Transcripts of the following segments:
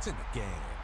It's in the game.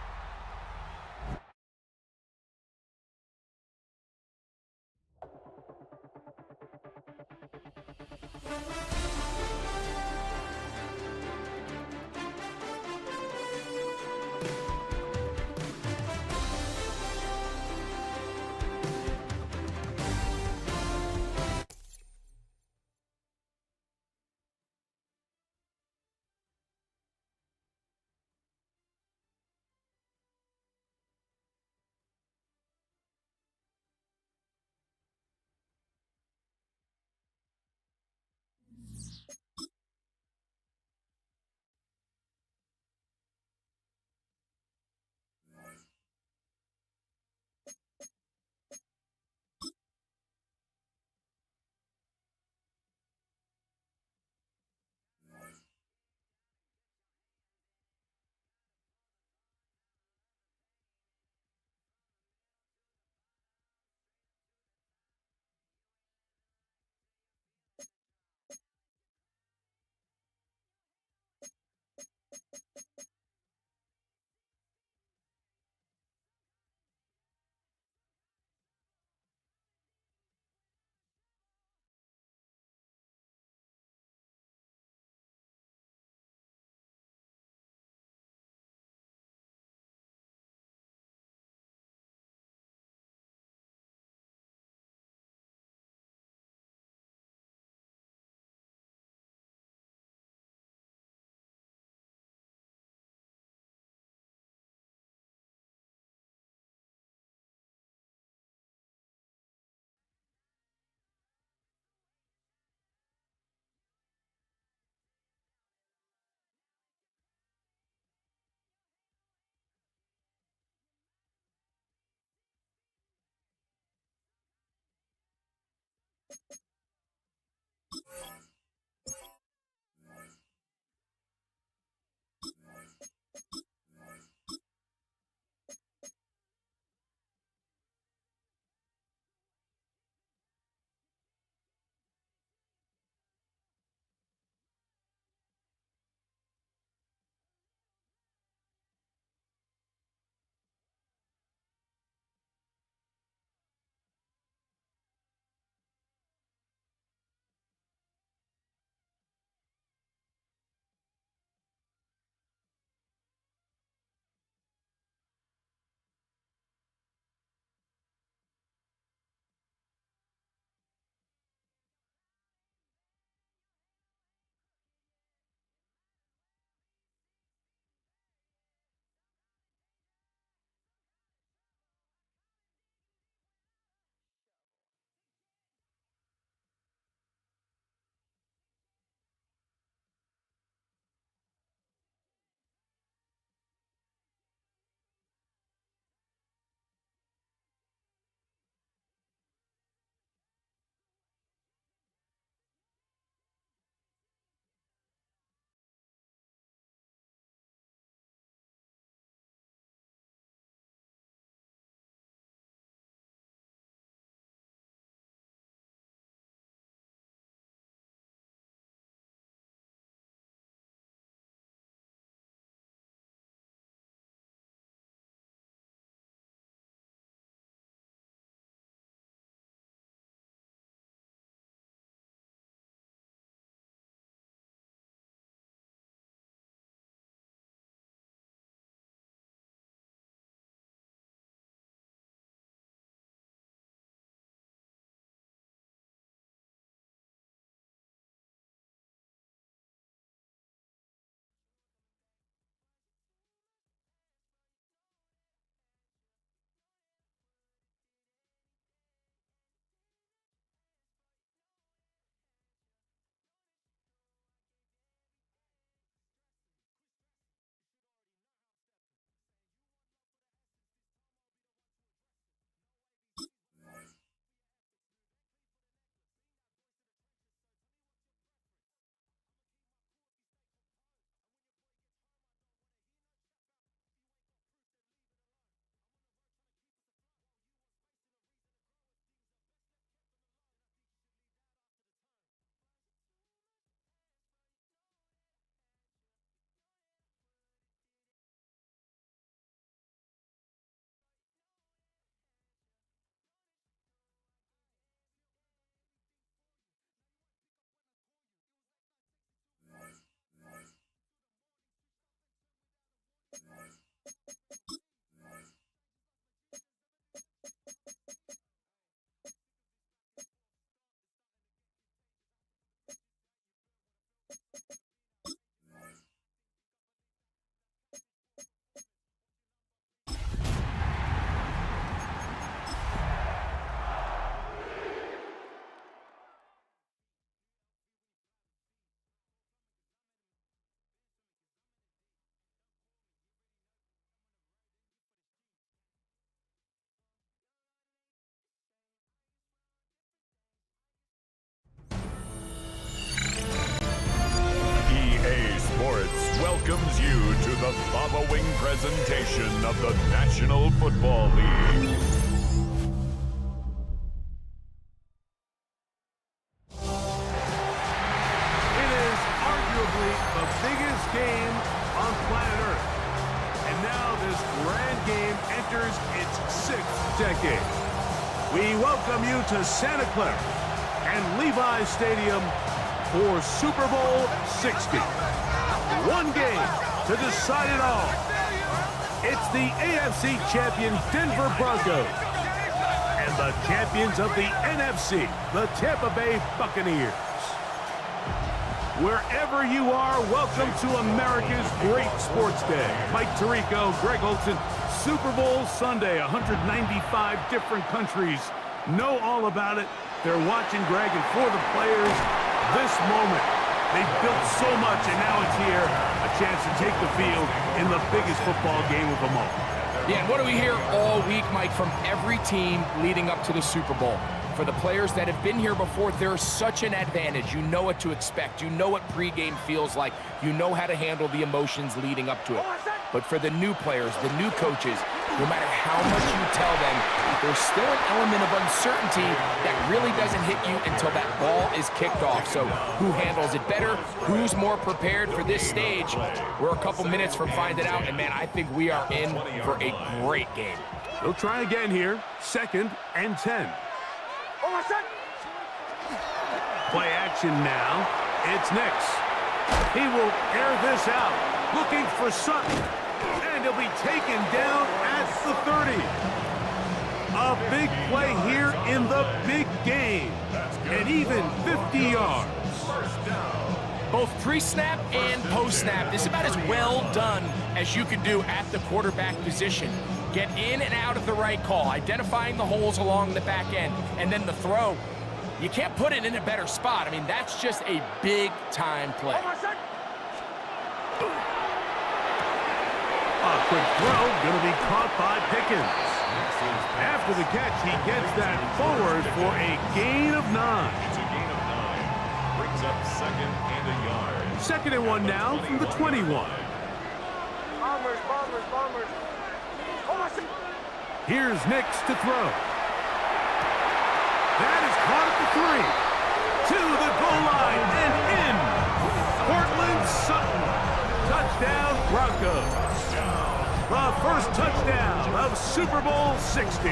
you to the following presentation of the National Football League. It is arguably the biggest game on planet Earth. And now this grand game enters its 6th decade. We welcome you to Santa Clara and Levi's Stadium for Super Bowl 60. One game to decide it all. It's the AFC champion Denver Broncos and the champions of the NFC, the Tampa Bay Buccaneers. Wherever you are, welcome to America's great sports day. Mike Tirico, Greg Olson, Super Bowl Sunday. 195 different countries know all about it. They're watching, Greg, and for the players, this moment. They've built so much, and now it's here. A chance to take the field in the biggest football game of them all. Yeah, and what do we hear all week, Mike, from every team leading up to the Super Bowl? For the players that have been here before, there's such an advantage. You know what to expect. You know what pregame feels like. You know how to handle the emotions leading up to it. But for the new players, the new coaches, no matter how much you tell them, there's still an element of uncertainty that really doesn't hit you until that ball is kicked off. So who handles it better? Who's more prepared for this stage? We're a couple minutes from finding out, and man, I think we are in for a great game. They'll try again here. 2nd and 10. Play action now. It's Nix. He will air this out, looking for Sutton. And he'll be taken down at the 30. A big play here in the big game. And even 50 yards. Both pre-snap and post-snap. This is about as well done as you can do at the quarterback position. Get in and out of the right call, identifying the holes along the back end, and then the throw. You can't put it in a better spot. I mean, that's just a big-time play. A quick throw, going to be caught by Pickens. After the catch, he gets that forward for a gain of 9. It's a gain of 9. Brings up 2nd and a yard. 2nd and 1 now from the 21. Bombers. Here's Nix to throw. That is caught at the 3. To the goal line and in. Cortland Sutton. Touchdown Broncos. The first touchdown of Super Bowl 60.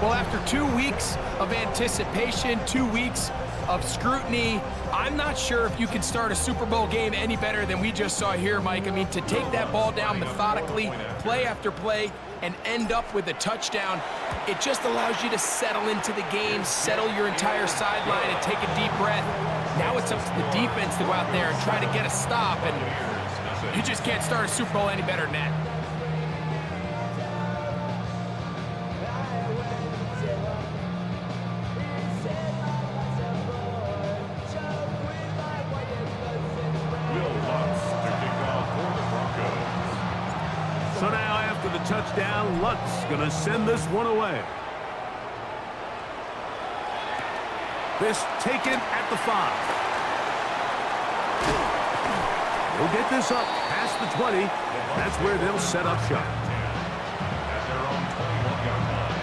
Well, after 2 weeks of anticipation, 2 weeks of scrutiny, I'm not sure if you can start a Super Bowl game any better than we just saw here, Mike. I mean, to take that ball down methodically, play after play, and end up with a touchdown, it just allows you to settle into the game, settle your entire sideline, and take a deep breath. Now it's up to the defense to go out there and try to get a stop, and you just can't start a Super Bowl any better than that. So now after the touchdown, Lutz going to send this one away. This taken at the 5. He'll get this up past the 20. That's where they'll set up shop. At their own 21-yard line.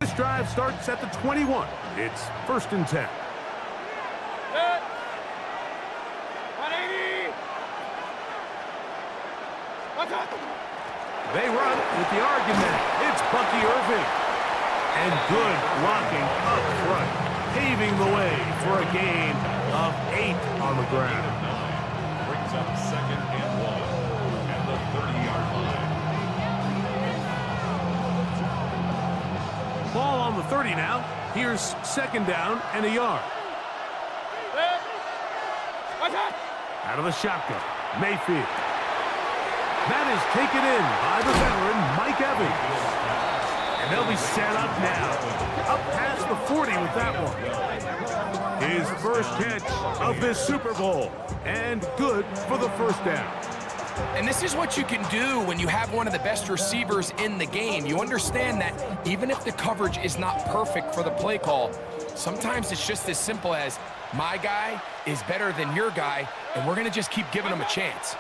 This drive starts at the 21. It's 1st and 10. 180. They run with the argument. It's Bucky Irving. And good blocking up front, paving the way for a gain of 8 on the ground. Brings up 2nd and 1 at the 30-yard line. Ball on the 30 now. Here's 2nd down and a yard. Out of the shotgun, Mayfield. That is taken in by the veteran, Mike Evans. And they'll be set up now. Up past the 40 with that one. His first catch of this Super Bowl. And good for the first down. And this is what you can do when you have one of the best receivers in the game. You understand that even if the coverage is not perfect for the play call, sometimes it's just as simple as, my guy is better than your guy, and we're going to just keep giving him a chance.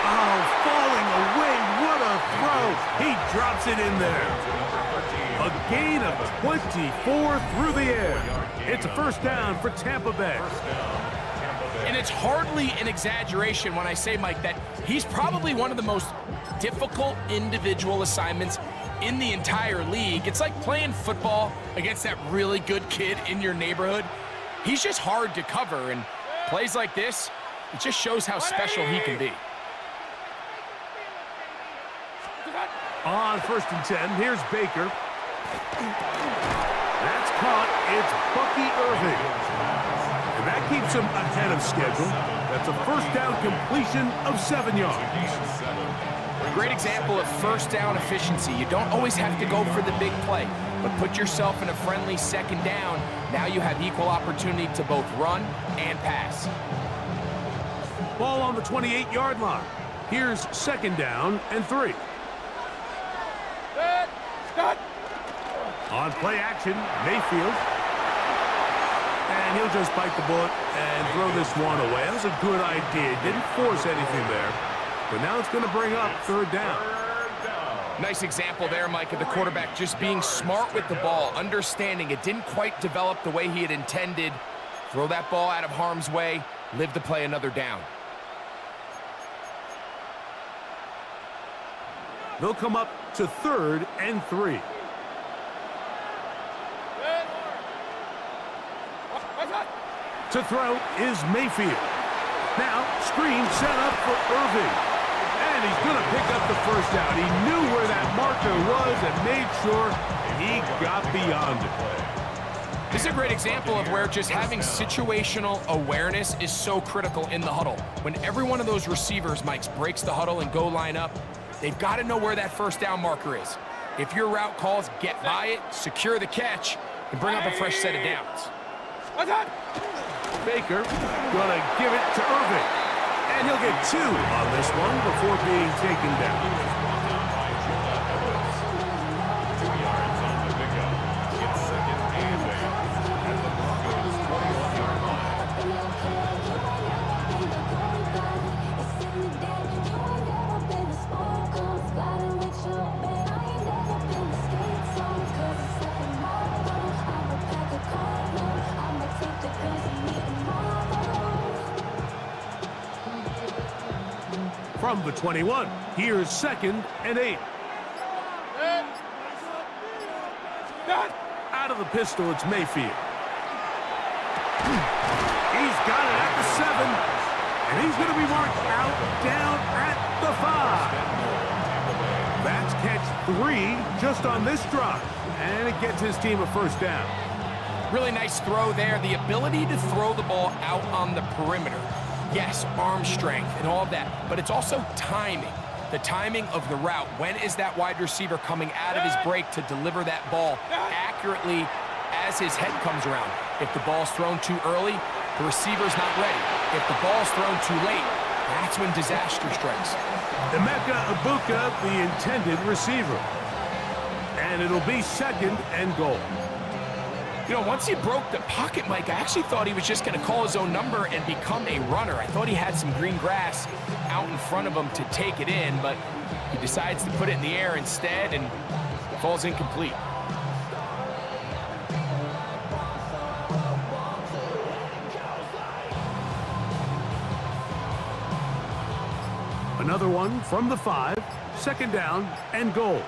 Oh, falling away, what a throw. He drops it in there. A gain of 24 through the air. It's a first down for Tampa Bay. And it's hardly an exaggeration when I say, Mike, that he's probably one of the most difficult individual assignments in the entire league. It's like playing football against that really good kid in your neighborhood. He's just hard to cover, and plays like this, it just shows how special he can be. On 1st and 10, here's Baker. That's caught. It's Bucky Irving. And that keeps him ahead of schedule. That's a first down completion of 7 yards. A great example of first down efficiency. You don't always have to go for the big play, but put yourself in a friendly second down. Now you have equal opportunity to both run and pass. Ball on the 28-yard line. Here's 2nd down and 3. On play action, Mayfield. And he'll just bite the bullet and throw this one away. That was a good idea. Didn't force anything there. But now it's going to bring up 3rd down. Nice example there, Mike, of the quarterback just being smart with the ball, understanding it didn't quite develop the way he had intended. Throw that ball out of harm's way, live to play another down. They'll come up to 3rd and 3. To throw is Mayfield. Now, screen set up for Irving. And he's going to pick up the first down. He knew where that marker was and made sure he got beyond it. This is a great example of where just having situational awareness is so critical in the huddle. When every one of those receivers, Mike, breaks the huddle and go line up, they've got to know where that first down marker is. If your route calls, get by it, secure the catch, and bring up a fresh set of downs. Baker gonna give it to Irving. And he'll get 2 on this one before being taken down. From the 21, here's 2nd and 8. Out of the pistol, it's Mayfield. He's got it at the 7, and he's going to be marked out down at the 5. That's catch 3 just on this drive, and it gets his team a first down. Really nice throw there. The ability to throw the ball out on the perimeter. Yes, arm strength and all of that, but it's also timing. The timing of the route. When is that wide receiver coming out of his break to deliver that ball accurately as his head comes around? If the ball's thrown too early, the receiver's not ready. If the ball's thrown too late, that's when disaster strikes. Emeka Ibuka, the intended receiver. And it'll be 2nd and goal. You know, once he broke the pocket, Mike, I actually thought he was just going to call his own number and become a runner. I thought he had some green grass out in front of him to take it in, but he decides to put it in the air instead and falls incomplete. Another one from the 5, 2nd down and goal.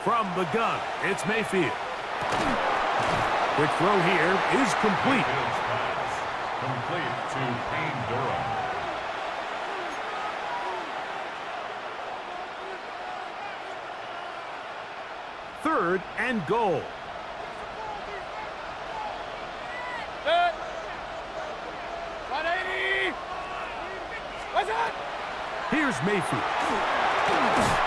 From the gun, it's Mayfield. Quick throw here is complete. Complete to Payne Durham. Third and goal. Here's Mayfield.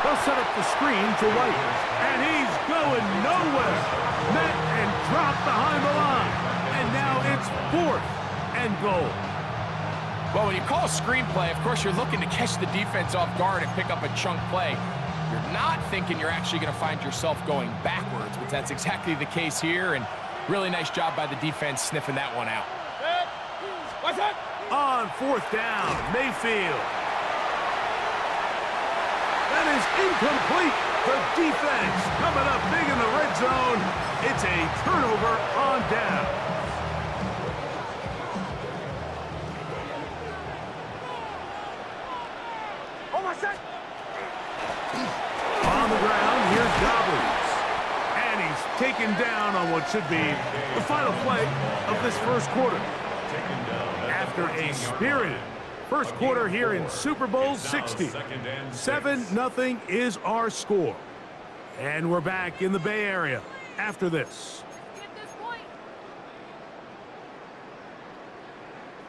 They'll set up the screen to White. And he's going nowhere. Met and dropped behind the line. And now it's It's 4th and goal. Well, when you call a screenplay, of course, you're looking to catch the defense off guard and pick up a chunk play. You're not thinking you're actually going to find yourself going backwards, but that's exactly the case here, and really nice job by the defense sniffing that one out. What's that? On 4th down, Mayfield. That is incomplete. The defense coming up big in the red zone. It's a turnover on down. On the ground, here's Dobbins. And he's taken down on what should be the final play of this first quarter. After a spirited first quarter here in Super Bowl 60. 7-0 is our score. And we're back in the Bay Area after this.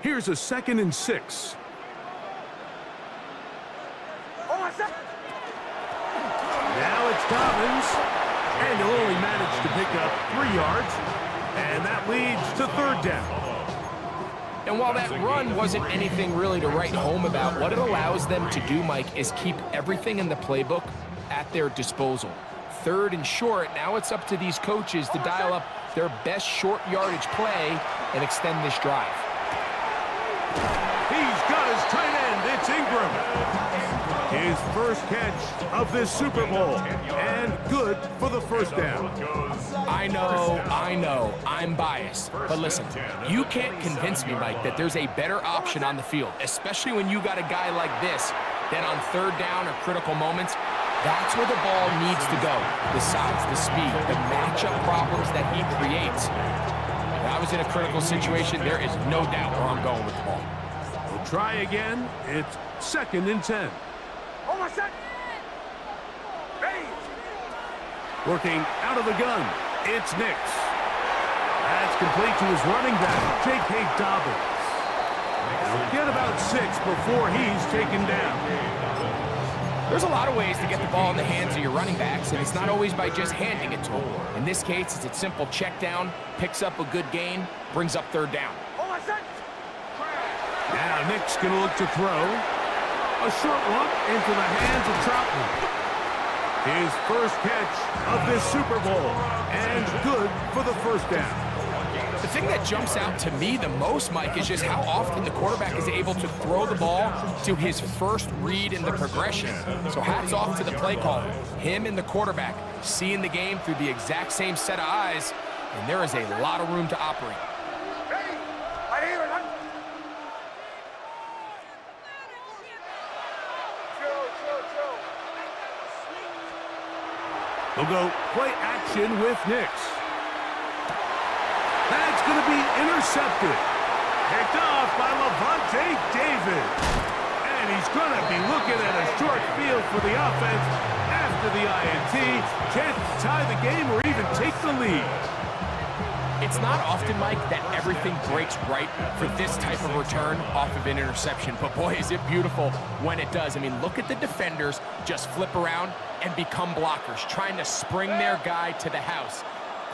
Here's a 2nd and 6. Now it's Dobbins, and he'll only manage to pick up 3 yards, and that leads to 3rd down. And while that run wasn't anything really to write home about, what it allows them to do, Mike, is keep everything in the playbook at their disposal. 3rd and short, now it's up to these coaches to dial up their best short yardage play and extend this drive. He's got his tight end. It's Ingram. His first catch of this Super Bowl, and good for the 1st down. I know, I'm biased. But listen, you can't convince me, Mike, that there's a better option on the field, especially when you got a guy like this, that on 3rd down or critical moments, that's where the ball needs to go. The size, the speed, the matchup problems that he creates. If I was in a critical situation, there is no doubt where I'm going with the ball. We'll try again. It's 2nd and 10. Working out of the gun, it's Nix. That's complete to his running back, J.K. Dobbins. He'll get about 6 before he's taken down. There's a lot of ways to get the ball in the hands of your running backs, and it's not always by just handing it to them. In this case, it's a simple check down, picks up a good gain, brings up 3rd down. Now Nick's going to look to throw. A short one into the hands of Troutman. His first catch of this Super Bowl, and good for the 1st down. The thing that jumps out to me the most, Mike, is just how often the quarterback is able to throw the ball to his first read in the progression. So hats off to the play caller. Him and the quarterback seeing the game through the exact same set of eyes, and there is a lot of room to operate. They'll go play action with Nix. That's going to be intercepted. Picked off by Levante David. And he's going to be looking at a short field for the offense after the INT. Can't tie the game or even take the lead. It's not often, Mike, that everything breaks right for this type of return off of an interception. But boy, is it beautiful when it does. I mean, look at the defenders just flip around and become blockers, trying to spring their guy to the house.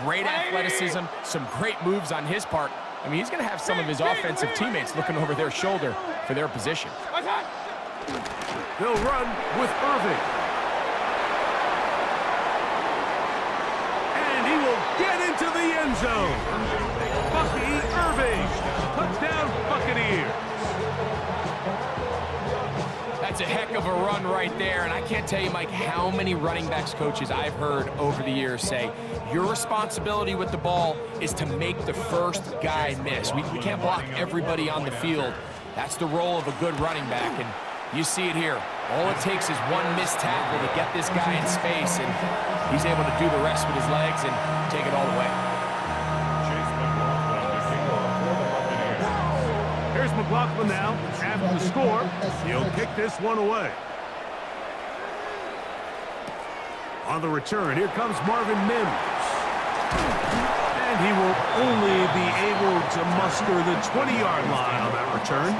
Great athleticism, some great moves on his part. I mean, he's going to have some of his offensive teammates looking over their shoulder for their position. They'll run with Irving. And he will get into the end zone. Bucky Irving. Touchdown, Buccaneers. That's a heck of a run right there, and I can't tell you, Mike, how many running backs coaches I've heard over the years say, your responsibility with the ball is to make the first guy miss. We can't block everybody on the field. That's the role of a good running back, and you see it here. All it takes is one missed tackle to get this guy in space, and he's able to do the rest with his legs and take it all the way. Here's McLaughlin now. After the score, he'll kick this one away. On the return, here comes Marvin Mims. And he will only be able to muster the 20-yard line on that return.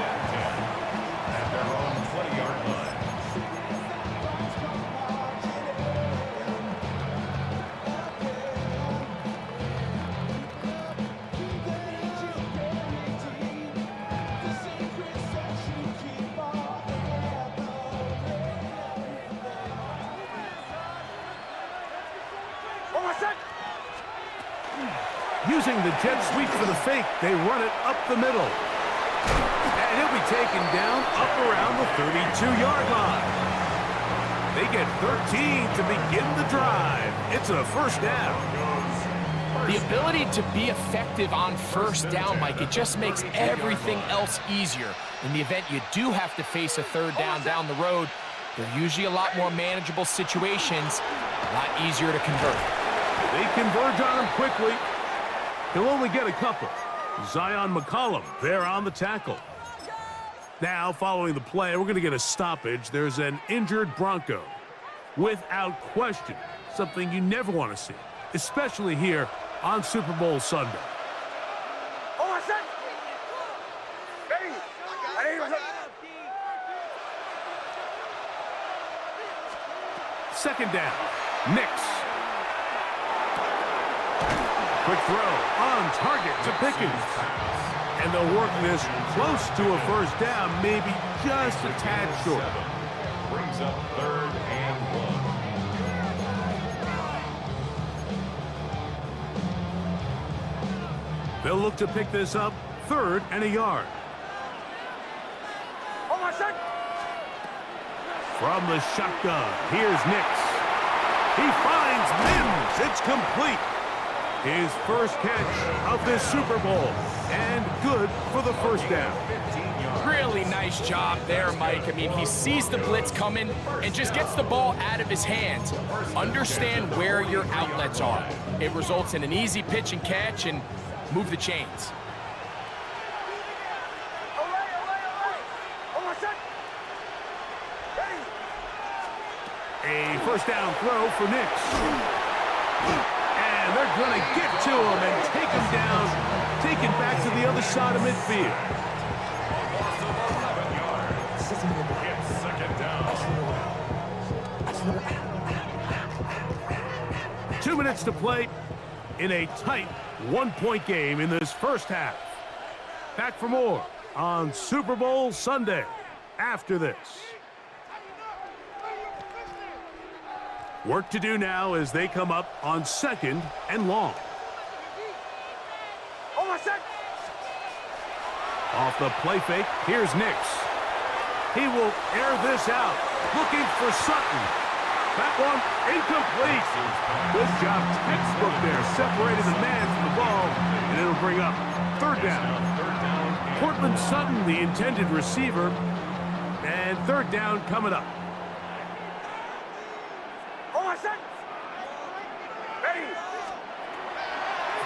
Using the jet sweep for the fake, they run it up the middle. And he'll be taken down up around the 32-yard line. They get 13 to begin the drive. It's a first down. The ability to be effective on first down, Mike, it just makes everything else easier. In the event you do have to face a third down the road, they're usually a lot more manageable situations, a lot easier to convert. They converge on him quickly. He'll only get a couple. Zion McCollum there on the tackle. Now, following the play, we're going to get a stoppage. There's an injured Bronco. Without question, something you never want to see, especially here on Super Bowl Sunday. Second down, Nix. Quick throw on target to Pickens. And they'll work this close to a first down, maybe just a tad short. Brings up 3rd and 1. They'll look to pick this up 3rd and a yard. From the shotgun, here's Nix. He finds Mims. It's complete. His first catch of this Super Bowl, and good for the first down. Really nice job there, Mike. I mean, he sees the blitz coming and just gets the ball out of his hands. Understand where your outlets are. It results in an easy pitch and catch and move the chains. A first down throw for Nix. And they're going to get to him and take him down, take him back to the other side of midfield. It's 2nd down. 2 minutes to play in a tight one-point game in this first half. Back for more on Super Bowl Sunday after this. Work to do now as they come up on 2nd and long. Off the play fake, here's Nix. He will air this out, looking for Sutton. That one incomplete. Good job, textbook there, separating the man from the ball, and it'll bring up 3rd down. Cortland Sutton, the intended receiver, and 3rd down coming up.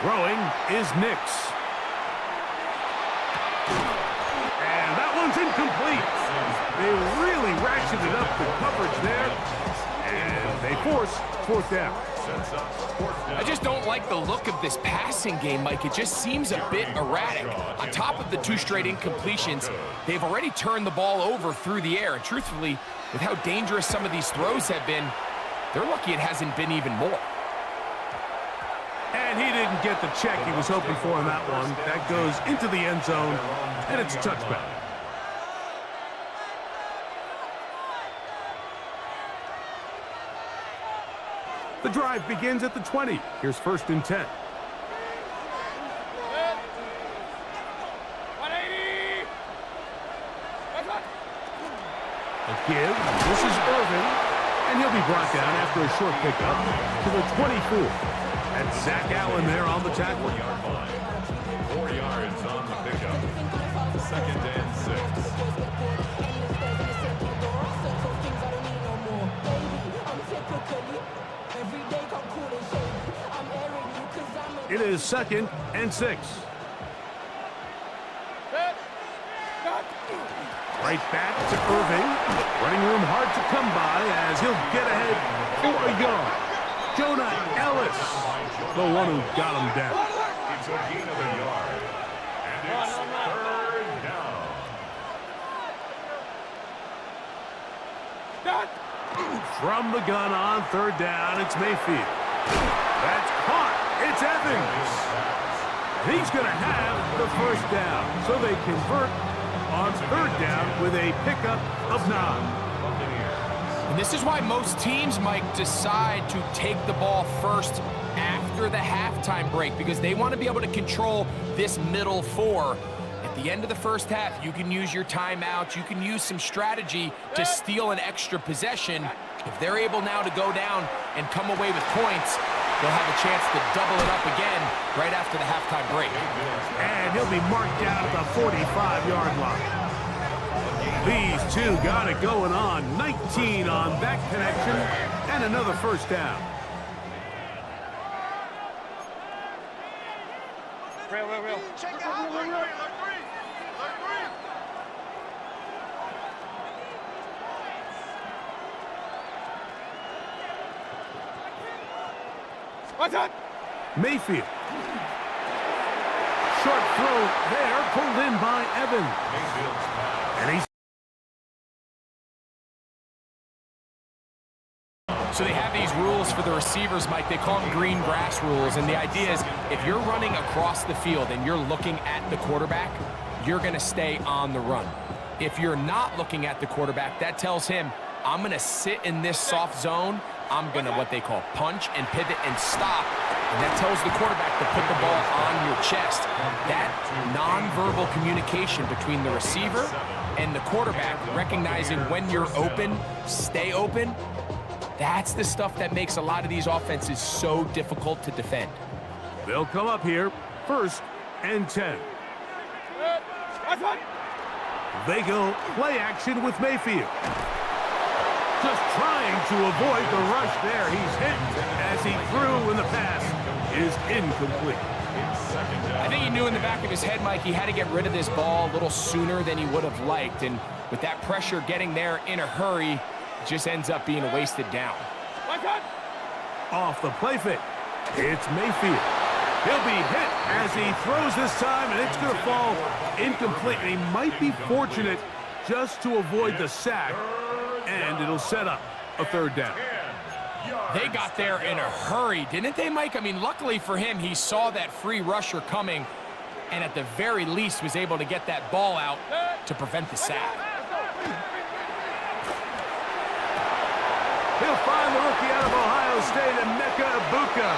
Throwing is Nix. And that one's incomplete. They really ratcheted up the coverage there. And they force 4th down. I just don't like the look of this passing game, Mike. It just seems a bit erratic. On top of the 2 straight incompletions, they've already turned the ball over through the air. And truthfully, with how dangerous some of these throws have been, they're lucky it hasn't been even more. And he didn't get the check he was hoping for in that one. That goes into the end zone, and it's a touchback. The drive begins at the 20. Here's 1st and 10. A give. This is Irvin, and he'll be brought down after a short pickup to the 24. And Zach Allen there on the tackle. 4 yards on the pickup. 2nd and 6. It is 2nd and 6. Right back to Irving. Running room hard to come by as he'll get ahead for a yard. Jonah Ellis, the one who got him down. It's a gain of a yard. And it's 3rd down. From the gun on 3rd down, it's Mayfield. That's caught. It's Evans. He's going to have the first down. So they convert on 3rd down with a pickup of 9. And this is why most teams, Mike, decide to take the ball first after after the halftime break because they want to be able to control this middle four. At the end of the first half, you can use your timeouts. You can use some strategy to steal an extra possession. If they're able now to go down and come away with points, they'll have a chance to double it up again right after the halftime break. And he'll be marked down at the 45-yard line. These two got it going on. 19 on that connection and another first down. Real. Check it out. Look green. What's that? Mayfield. Short throw there, pulled in by Evans. And he's... So they have these rules for the receivers, Mike. They call them green grass rules. And the idea is if you're running across the field and you're looking at the quarterback, you're going to stay on the run. If you're not looking at the quarterback, that tells him, I'm going to sit in this soft zone. I'm going to what they call punch and pivot and stop. And that tells the quarterback to put the ball on your chest. That nonverbal communication between the receiver and the quarterback, recognizing when you're open, stay open, that's the stuff that makes a lot of these offenses so difficult to defend. They'll come up here, 1st and 10. They go play action with Mayfield. Just trying to avoid the rush there. He's hit as he threw, and the pass is incomplete. I think he knew in the back of his head, Mike, he had to get rid of this ball a little sooner than he would have liked. And with that pressure getting there in a hurry, it just ends up being a wasted down. Off the play fake, it's Mayfield. He'll be hit as he throws this time, and it's going to fall incomplete. And he might be fortunate just to avoid the sack, and it'll set up a 3rd down. They got there in a hurry, didn't they, Mike? I mean, luckily for him, he saw that free rusher coming and at the very least was able to get that ball out to prevent the sack. He'll find the rookie out of Ohio State, Emeka Egbuka.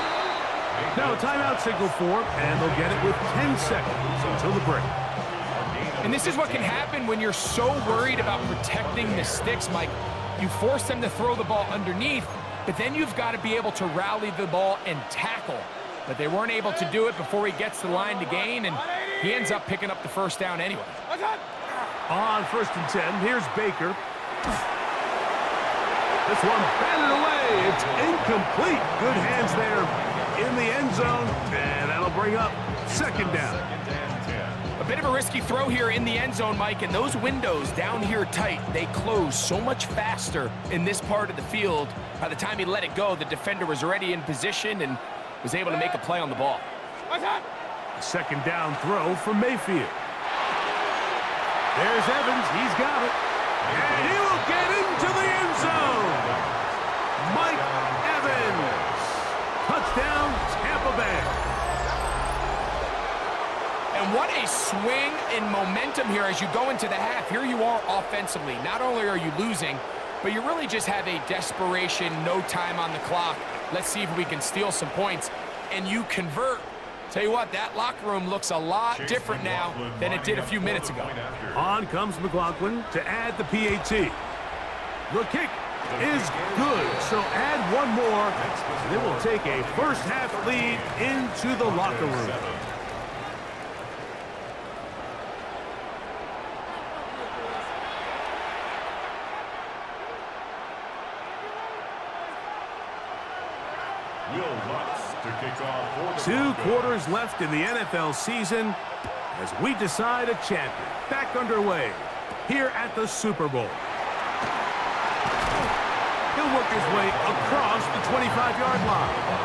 Now a timeout signal for him, and they'll get it with 10 seconds until the break. And this is what can happen when you're so worried about protecting the sticks, Mike. You force them to throw the ball underneath, but then you've got to be able to rally the ball and tackle. But they weren't able to do it before he gets the line to gain, and he ends up picking up the 1st down anyway. On 1st and 10, here's Baker. This one batted away. It's incomplete. Good hands there in the end zone, and that'll bring up 2nd down. A bit of a risky throw here in the end zone, Mike, and those windows down here tight, they close so much faster in this part of the field. By the time he let it go, the defender was already in position and was able to make a play on the ball. 2nd down throw from Mayfield. There's Evans. He's got it. And he will get into the end zone. Mike Evans. Touchdown, Tampa Bay. And what a swing in momentum here as you go into the half. Here you are offensively. Not only are you losing, but you really just have a desperation, no time on the clock. Let's see if we can steal some points. And you convert. Tell you what, that locker room looks a lot different now than it did a few minutes ago. On comes McLaughlin to add the PAT. The kick is good, so add one more, and it will take a first half lead into the locker room. Two quarters left in the NFL season as we decide a champion. Back underway here at the Super Bowl. He'll work his way across the 25-yard line.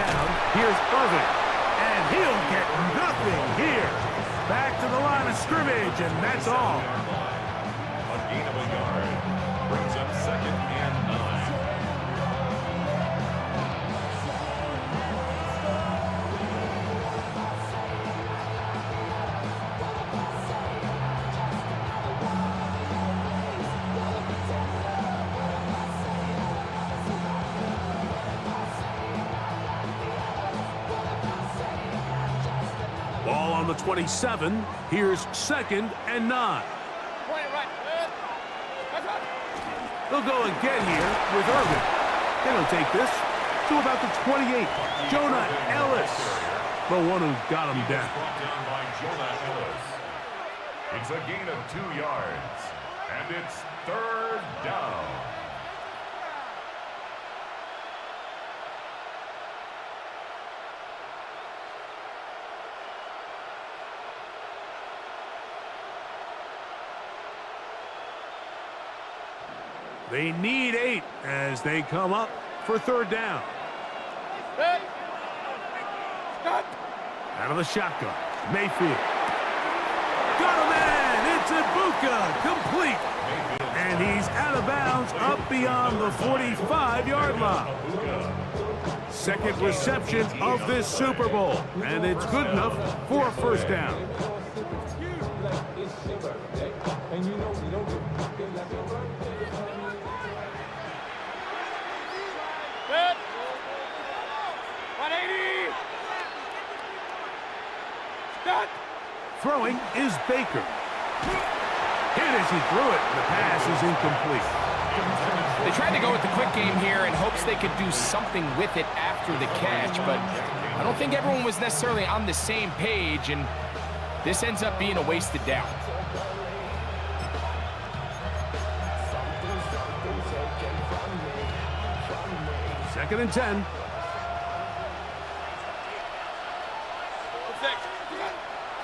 down. Here's Irving. And he'll get nothing here. Back to the line of scrimmage, and that's all. A gain of a yard brings up 2nd and 9. Ball on the 27. Here's 2nd and 9. They'll go again here with Irvin. They'll take this to about the 28. Jonah Ellis, the one who got him down. Brought down by Jonah Ellis. It's a gain of 2 yards, and it's 3rd down. They need 8 as they come up for 3rd down. Out of the shotgun, Mayfield. Got him in! It's Ibuka, complete. And he's out of bounds up beyond the 45-yard line. 2nd reception of this Super Bowl, and it's good enough for a 1st down. Throwing is Baker. Hit as he threw it. The pass is incomplete. They tried to go with the quick game here in hopes they could do something with it after the catch, but I don't think everyone was necessarily on the same page, and this ends up being a wasted down. Second and 10.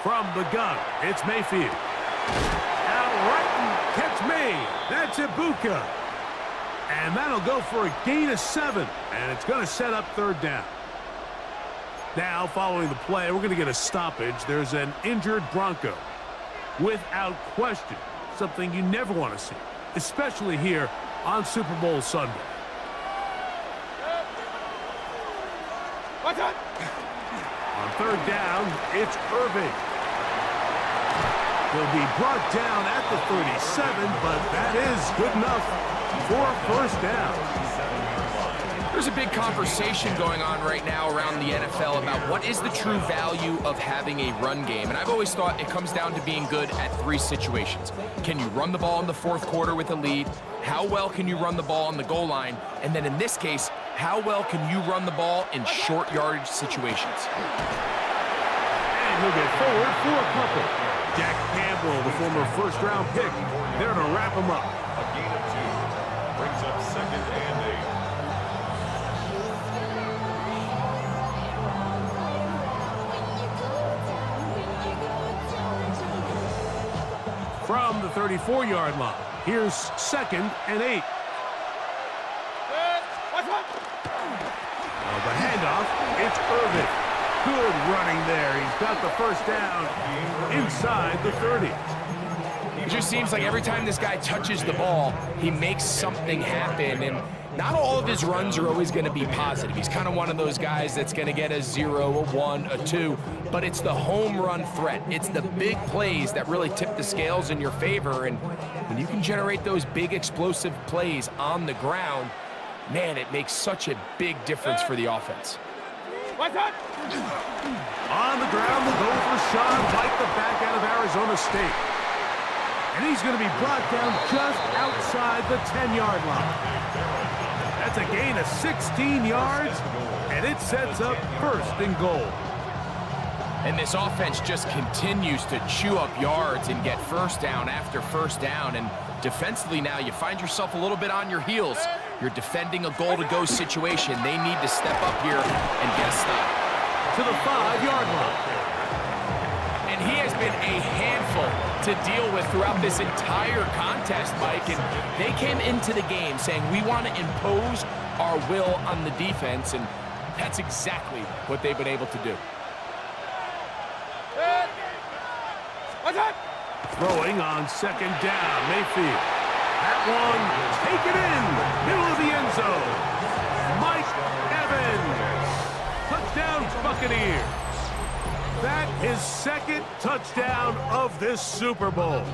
From the gun, it's Mayfield. Outright and catch me. That's Ibuka. And that'll go for a gain of 7. And it's going to set up 3rd down. Now, following the play, we're going to get a stoppage. There's an injured Bronco. Without question, something you never want to see, especially here on Super Bowl Sunday. On 3rd down, it's Irving. He'll be brought down at the 37, but that is good enough for a 1st down. There's a big conversation going on right now around the NFL about what is the true value of having a run game. And I've always thought it comes down to being good at 3 situations. Can you run the ball in the 4th quarter with a lead? How well can you run the ball on the goal line? And then in this case, how well can you run the ball in short yardage situations? And he'll get forward for a couple. Jack Campbell, the former 1st-round pick, there to wrap him up. A gain of 2 brings up 2nd and 8. From the 34-yard line, here's 2nd and 8. The handoff, it's Irvin. Good running there. He's got the 1st down inside the 30. It just seems like every time this guy touches the ball, he makes something happen. And not all of his runs are always going to be positive. He's kind of one of those guys that's going to get a 0, a 1, a 2. But it's the home run threat. It's the big plays that really tip the scales in your favor. And when you can generate those big explosive plays on the ground, man, it makes such a big difference for the offense. On the ground, the goal for Sean White, the back out of Arizona State. And he's going to be brought down just outside the 10-yard line. That's a gain of 16 yards, and it sets up 1st and goal. And this offense just continues to chew up yards and get 1st down after 1st down. And defensively now, you find yourself a little bit on your heels. You're defending a goal-to-go situation. They need to step up here and get a stop. To the 5-yard line. And he has been a handful to deal with throughout this entire contest, Mike. And they came into the game saying, we want to impose our will on the defense. And That's exactly what they've been able to do. Throwing on second down, Mayfield. That one, take it in, middle of the end zone. Mike Evans, touchdown Buccaneers. That is second touchdown of this Super Bowl.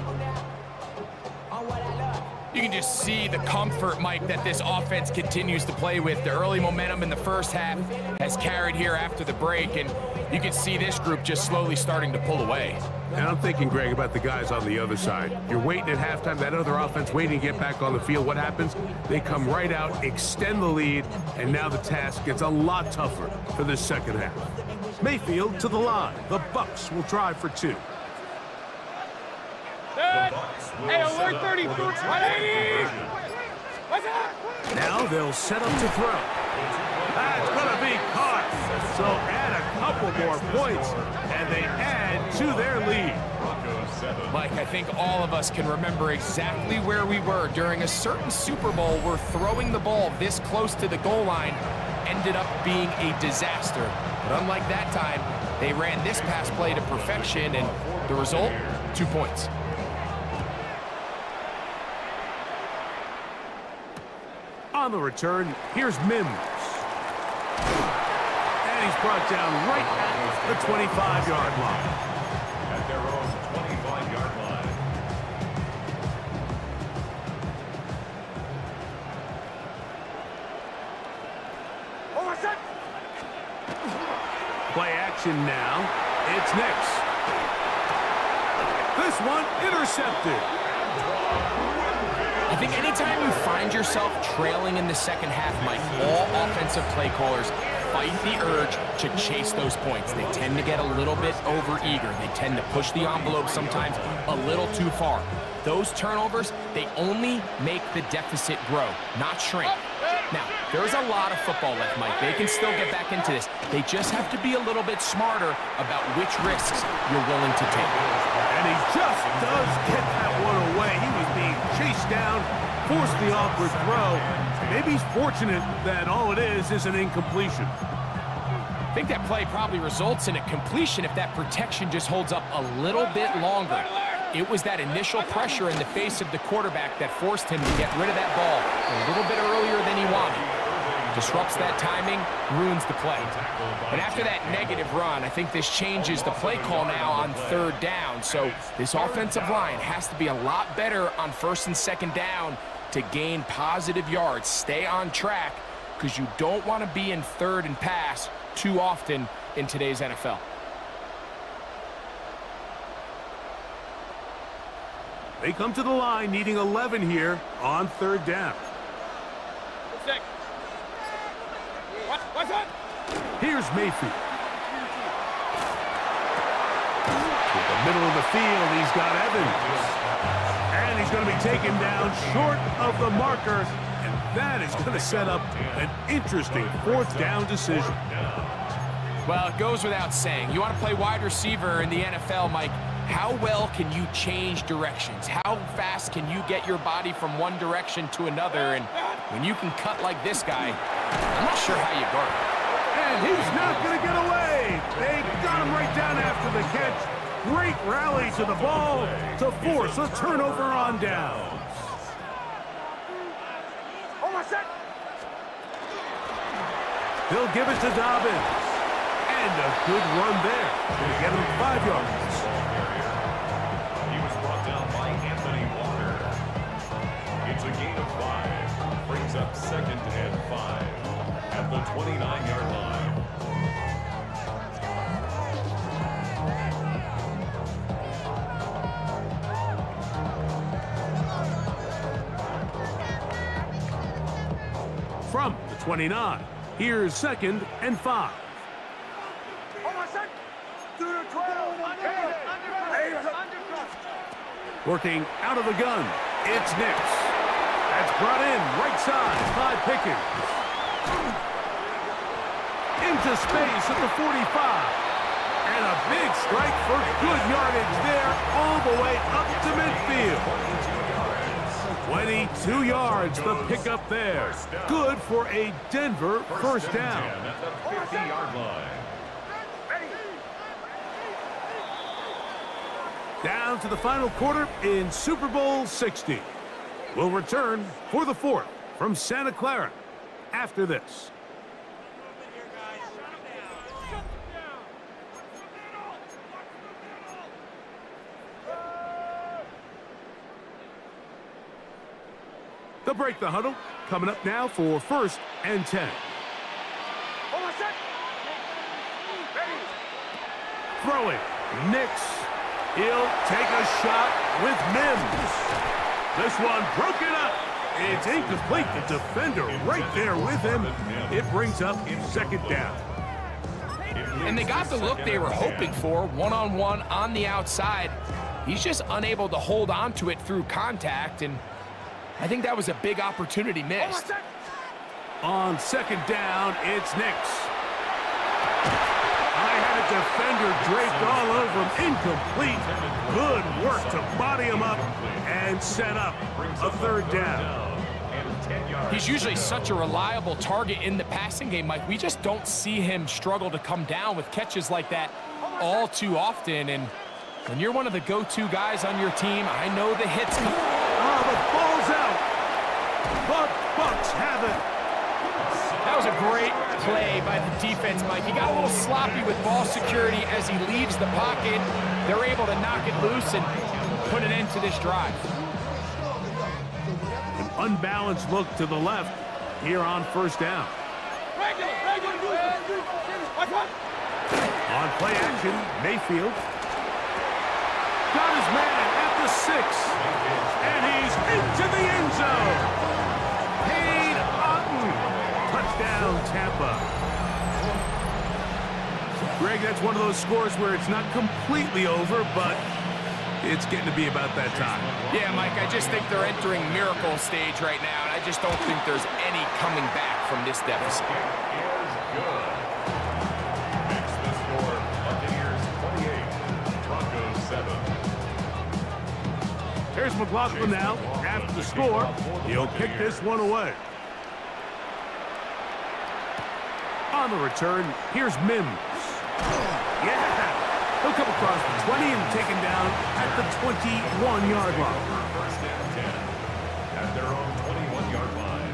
You can just see the comfort, Mike, that this offense continues to play with. The early momentum in the first half has carried here after the break, and you can see this group just slowly starting to pull away. And I'm thinking, Greg, about the guys on the other side. You're waiting at halftime, that other offense waiting to get back on the field. What happens? They come right out, extend the lead, and now the task gets a lot tougher for this second half. Mayfield to the line. The Bucs will try for 2. Hey, alert 33, 180! What's up? Now they'll set up to throw. That's going to be caught. So add a couple more points, and they add to their lead. Mike, I think all of us can remember exactly where we were during a certain Super Bowl where throwing the ball this close to the goal line ended up being a disaster. But unlike that time, they ran this pass play to perfection, and the result, 2 points. On the return, here's Mims. And he's brought down right at the 25-yard line. At their own 25-yard line. Play action now. It's Nix. This one intercepted. I think anytime you find yourself trailing in the second half, Mike, all offensive play callers fight the urge to chase those points. They tend to get a little bit overeager. They tend to push the envelope sometimes a little too far. Those turnovers, they only make the deficit grow, not shrink. Now, there's a lot of football left, Mike. They can still get back into this. They just have to be a little bit smarter about which risks you're willing to take. And he just does get that one away. He was being chased down, forced the awkward throw. Maybe he's fortunate that all it is an incompletion. I think that play probably results in a completion if that protection just holds up a little bit longer. It was that initial pressure in the face of the quarterback that forced him to get rid of that ball a little bit earlier than he wanted. Disrupts that timing, ruins the play. But after that negative run, I think this changes the play call now on third down. So this offensive line has to be a lot better on first and second down to gain positive yards. Stay on track, because you don't want to be in third and pass too often in today's NFL. They come to the line needing 11 here on third down. What's up? Here's Mayfield. To the middle of the field, he's got Evans. And he's going to be taken down short of the marker. And that is going to set up an interesting fourth down decision. Well, it goes without saying. You want to play wide receiver in the NFL, Mike. How well can you change directions? How fast can you get your body from one direction to another? And when you can cut like this guy, I'm not sure how you guard it. And he's not going to get away. They got him right down after the catch. Great rally to the ball to force a turnover on downs. He'll give it to Dobbins. And a good run there to get him 5 yards. He was brought down by Anthony Walker. It's a gain of 5. Brings up second and 5 at the 29-yard line. From the 29, here's second and 5. Working out of the gun, it's Nix. That's brought in right side by Pickens. Into space at the 45. And a big strike for good yardage there all the way up to midfield. When he 22 yards, the pickup there. Good for a Denver first down. At the 50-yard line. Down to the final quarter in Super Bowl 60. We'll return for the fourth from Santa Clara after this. They'll break the huddle. Coming up now for 1st and 10. Throwing. Nix. He'll take a shot with Mims. This one broken up. It's incomplete. The defender right there with him. It brings up 2nd down. And they got the look they were hoping for, one-on-one on the outside. He's just unable to hold on to it through contact, and I think that was a big opportunity missed. On 2nd down, it's Nix. I had a defender draped all over him. Incomplete. Good work to body him up and set up a 3rd down. He's usually such a reliable target in the passing game, Mike. We just don't see him struggle to come down with catches like that all too often. And when you're one of the go-to guys on your team, I know the hits come. Oh, the ball's out. The Bucs have it. That was a great play by the defense, Mike. He got a little sloppy with ball security as he leaves the pocket. They're able to knock it loose and put an end to this drive. An unbalanced look to the left here on 1st down. On play action, Mayfield. Got his man at the 6. And he's into the end zone. Cade Otton. Touchdown, Tampa. Greg, that's one of those scores where it's not completely over, but it's getting to be about that time. Yeah, Mike, I just think they're entering miracle stage right now, and I just don't think there's any coming back from this deficit. Is good. Makes the score Buccaneers 28, Broncos 7. Here's McLaughlin now. After the score, he'll kick this one away. On the return, here's Mims. Yeah! He'll come across the 20 and taken down at the 21-yard line. 1st and 10 at their own 21-yard line.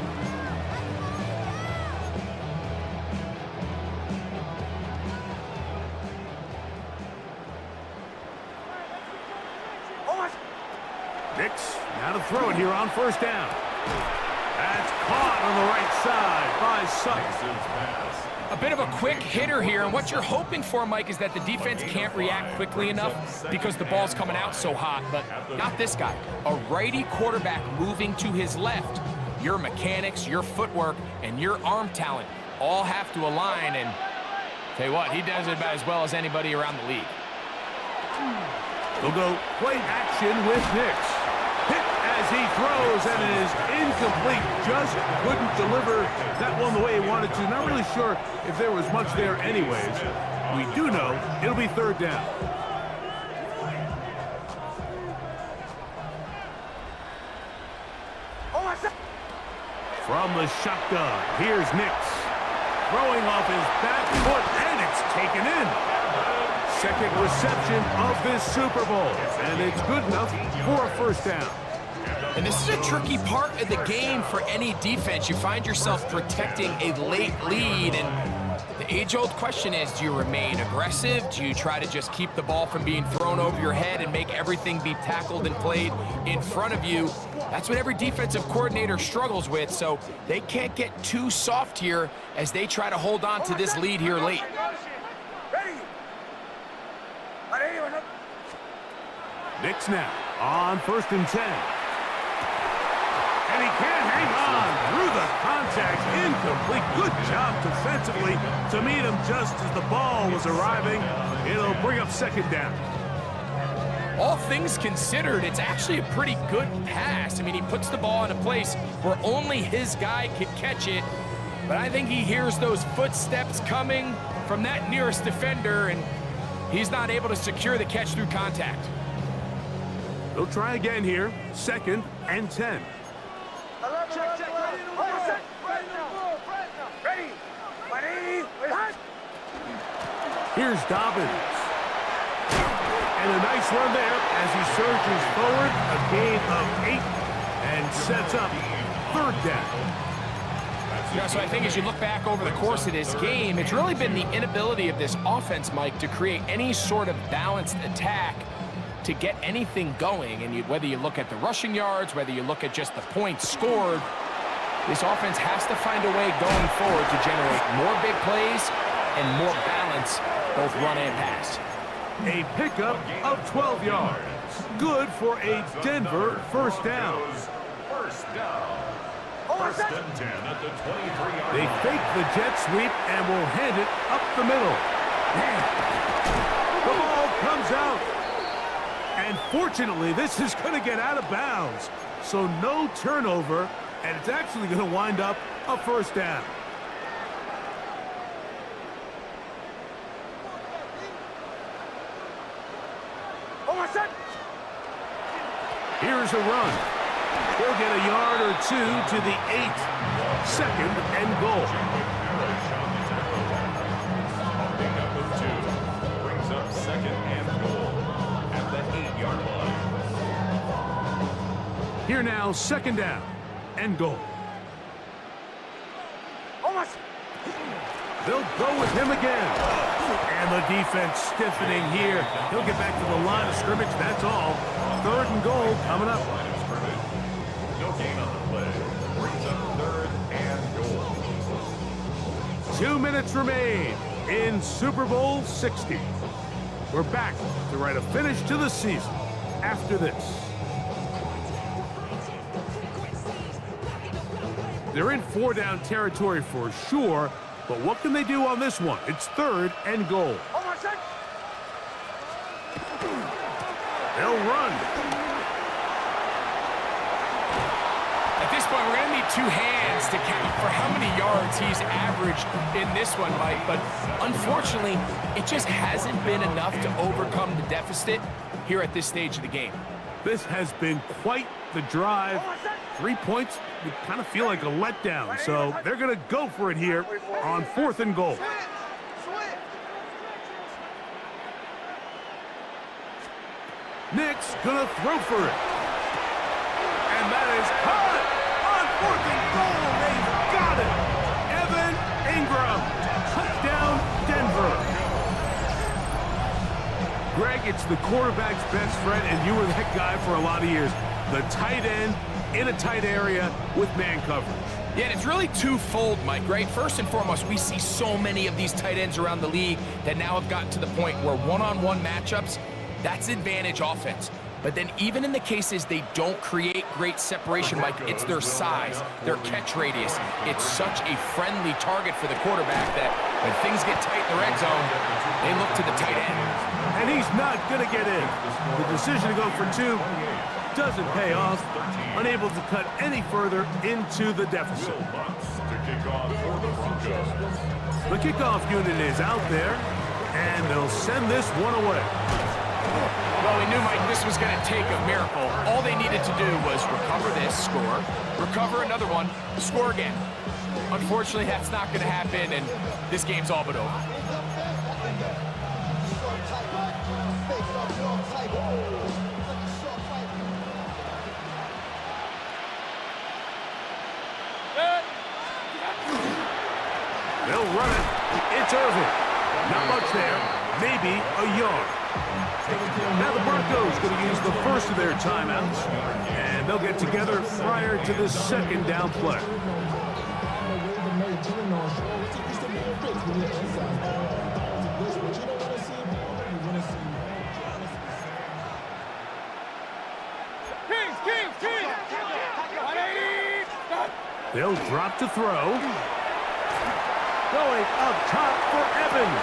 Nix, now to throw it here on 1st down. That's caught on the right side by Sutton. A bit of a quick hitter here, and what you're hoping for, Mike, is that the defense can't react quickly enough because the ball's coming out so hot, but not this guy. A righty quarterback moving to his left. Your mechanics, your footwork, and your arm talent all have to align, and tell you what, he does it about as well as anybody around the league. They'll go play action with Nix. Hit as he throws, and it is incomplete. Just couldn't deliver that one the way he wanted to. Not really sure if there was much there anyways. We do know it'll be 3rd down. From the shotgun, here's Nix. Throwing off his back foot, and it's taken in. 2nd reception of this Super Bowl, and it's good enough for a 1st down. And this is a tricky part of the game for any defense. You find yourself protecting a late lead, and the age-old question is, do you remain aggressive? Do you try to just keep the ball from being thrown over your head and make everything be tackled and played in front of you? That's what every defensive coordinator struggles with, so they can't get too soft here as they try to hold on to this lead here late. Nix now on 1st and 10. And he can't hang on through the contact. Incomplete. Good job defensively to meet him just as the ball was arriving. It'll bring up 2nd down. All things considered, it's actually a pretty good pass. I mean, he puts the ball in a place where only his guy can catch it. But I think he hears those footsteps coming from that nearest defender, and he's not able to secure the catch through contact. They'll try again here. 2nd and 10. Here's Dobbins. And a nice run there as he surges forward. A gain of 8 and sets up third down. Yeah, so I think as you look back over the course of this game, it's really been the inability of this offense, Mike, to create any sort of balanced attack to get anything going. And whether you look at the rushing yards, whether you look at just the points scored, this offense has to find a way going forward to generate more big plays and more balance, both run and pass. A pickup of 12 yards. Good for a Denver first down. First down. First and 10 at the 23-yard They line. fake the jet sweep and will hand it up the middle. The ball comes out. And fortunately, this is going to get out of bounds. So no turnover, and it's actually going to wind up a first down. Here's a run. He'll get a yard or two to the 8. Second and goal. Pickup of 2 brings up second and goal at the 8-yard line. Here now, second down and goal. They'll go with him again. And the defense stiffening here. He'll get back to the line of scrimmage, that's all. Third and goal coming up. Line of scrimmage. No gain on the play. Brings up third and goal. 2 minutes remain in Super Bowl 60. We're back to write a finish to the season after this. They're in 4-down territory for sure, but what can they do on this one? It's third and goal. They'll run. At this point, we're going to need 2 hands to count for how many yards he's averaged in this one, Mike. But unfortunately, it just hasn't been enough to overcome the deficit here at this stage of the game. This has been quite the drive. 3 points would kind of feel like a letdown, so they're going to go for it here on fourth and goal. Nick's going to throw for it. And that is caught on fourth and goal. They've got it. Evan Ingram. Touchdown, Denver. Greg, it's the quarterback's best friend, and you were that guy for a lot of years. The tight end in a tight area with man coverage. Yeah, and it's really twofold, Mike, right? First and foremost, we see so many of these tight ends around the league that now have gotten to the point where one-on-one matchups, that's advantage offense. But then even in the cases they don't create great separation, Mike, it's their size, their catch radius. It's such a friendly target for the quarterback that when things get tight in the red zone, they look to the tight end. And he's not going to get in. The decision to go for 2 doesn't pay off. Unable to cut any further into the deficit. To kick off for the Broncos. The kickoff unit is out there, and they'll send this one away. Well, we knew, Mike, this was going to take a miracle. All they needed to do was recover this, score, recover another one, score again. Unfortunately, that's not going to happen, and this game's all but over. They'll run it. It's Irvin. Not much there. Maybe a yard. Now the Broncos going to use the first of their timeouts, and they'll get together prior to the second down play. They'll drop to throw. Going up top for Evans.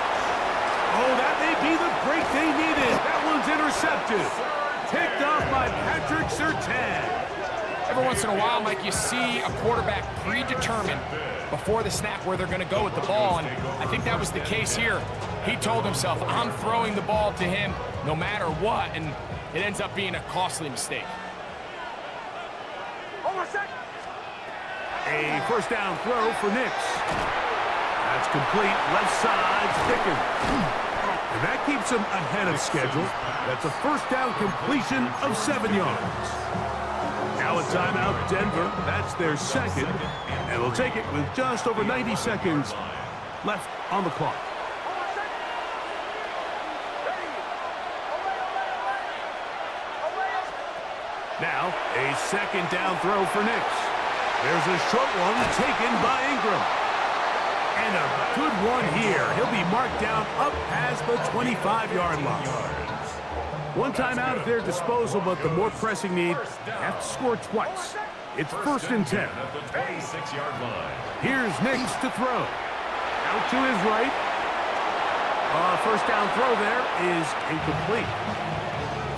Oh, that may be the break they needed. That one's intercepted. Picked off by Patrick Surtain. Every once in a while, Mike, you see a quarterback predetermined before the snap where they're going to go with the ball, and I think that was the case here. He told himself, I'm throwing the ball to him no matter what, and it ends up being a costly mistake. A first down throw for Nix. That's complete. Left side's Pickens. And that keeps him ahead of schedule. That's a first down completion of 7 yards. Now a timeout, Denver. That's their second. And they'll take it with just over 90 seconds left on the clock. Now, a second down throw for Nix. There's a short one taken by Ingram. And a good one here. He'll be marked down up past the 25-yard line. One timeout at their disposal, but the more pressing need, have to score twice. It's 1st and 10. Here's Nix to throw. Out to his right. First down throw there is incomplete.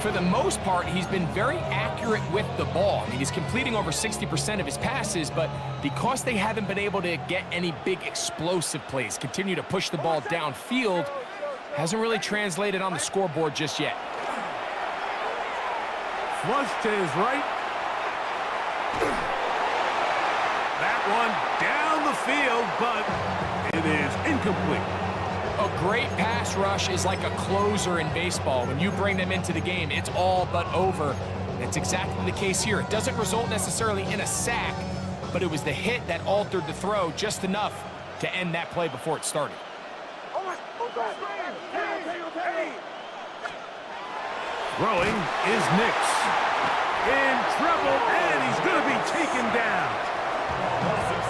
For the most part, he's been very accurate with the ball. I mean, he's completing over 60% of his passes, but because they haven't been able to get any big explosive plays, continue to push the ball downfield, hasn't really translated on the scoreboard just yet. Flush to his right. That one down the field, but it is incomplete. A great pass rush is like a closer in baseball. When you bring them into the game, it's all but over. That's exactly the case here. It doesn't result necessarily in a sack, but it was the hit that altered the throw just enough to end that play before it started. Throwing is Nix. In trouble, and he's going to be taken down.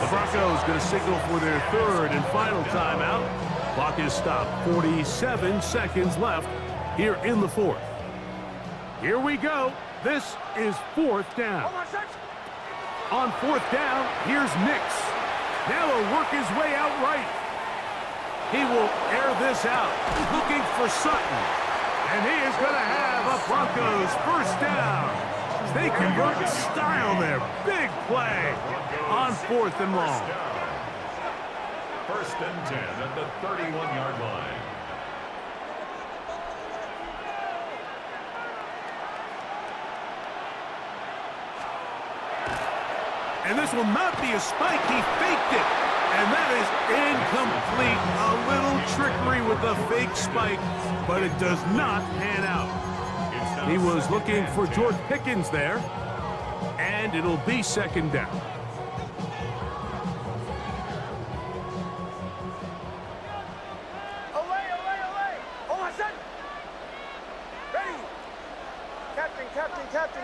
The Broncos going to signal for their 3rd and final timeout. Clock is stopped. 47 seconds left here in the 4th. Here we go. This is 4th down. On 4th down, here's Nix. Now he'll work his way out right. He will air this out, looking for Sutton. And he is going to have a Broncos first down. They convert in style there. Big play on 4th and long. 1st and 10 at the 31-yard line. And this will not be a spike. He faked it. And that is incomplete. A little trickery with the fake spike, but it does not pan out. He was looking for George Pickens there, and it'll be 2nd down.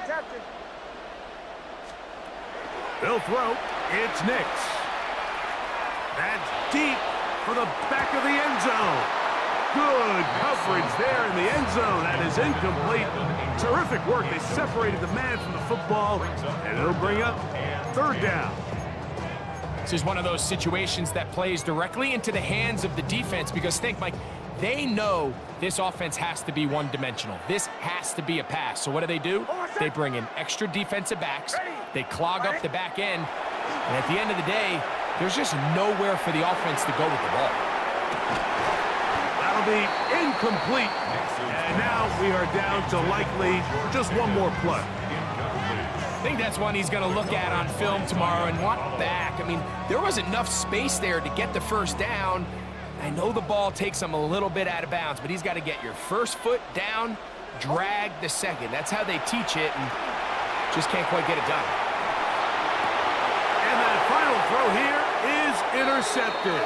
Captain. They'll throw. It's Nix. That's deep for the back of the end zone. Good coverage there in the end zone. That is incomplete. Terrific work. They separated the man from the football, and it'll bring up 3rd down. This is one of those situations that plays directly into the hands of the defense because think, Mike, they know this offense has to be one-dimensional. This has to be a pass. So what do? They bring in extra defensive backs. They clog up the back end. And at the end of the day, there's just nowhere for the offense to go with the ball. That'll be incomplete. And now we are down to likely just one more play. I think that's one he's going to look at on film tomorrow and want back. I mean, there was enough space there to get the first down. I know the ball takes him a little bit out of bounds, but he's got to get your first foot down, drag the second. That's how they teach it, and just can't quite get it done. And that final throw here is intercepted.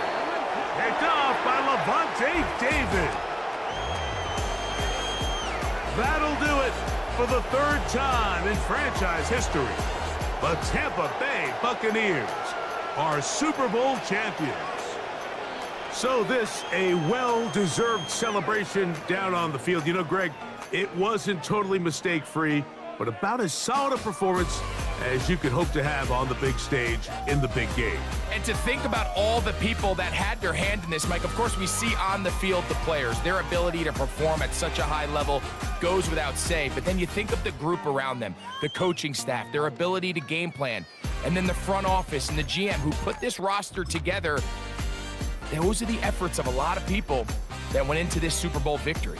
Picked off by Levante David. That'll do it for the 3rd time in franchise history. The Tampa Bay Buccaneers are Super Bowl champions. So this, a well-deserved celebration down on the field. You know, Greg, it wasn't totally mistake-free, but about as solid a performance as you could hope to have on the big stage in the big game. And to think about all the people that had their hand in this, Mike, of course we see on the field the players, their ability to perform at such a high level goes without say, but then you think of the group around them, the coaching staff, their ability to game plan, and then the front office and the GM who put this roster together. Those are the efforts of a lot of people that went into this Super Bowl victory.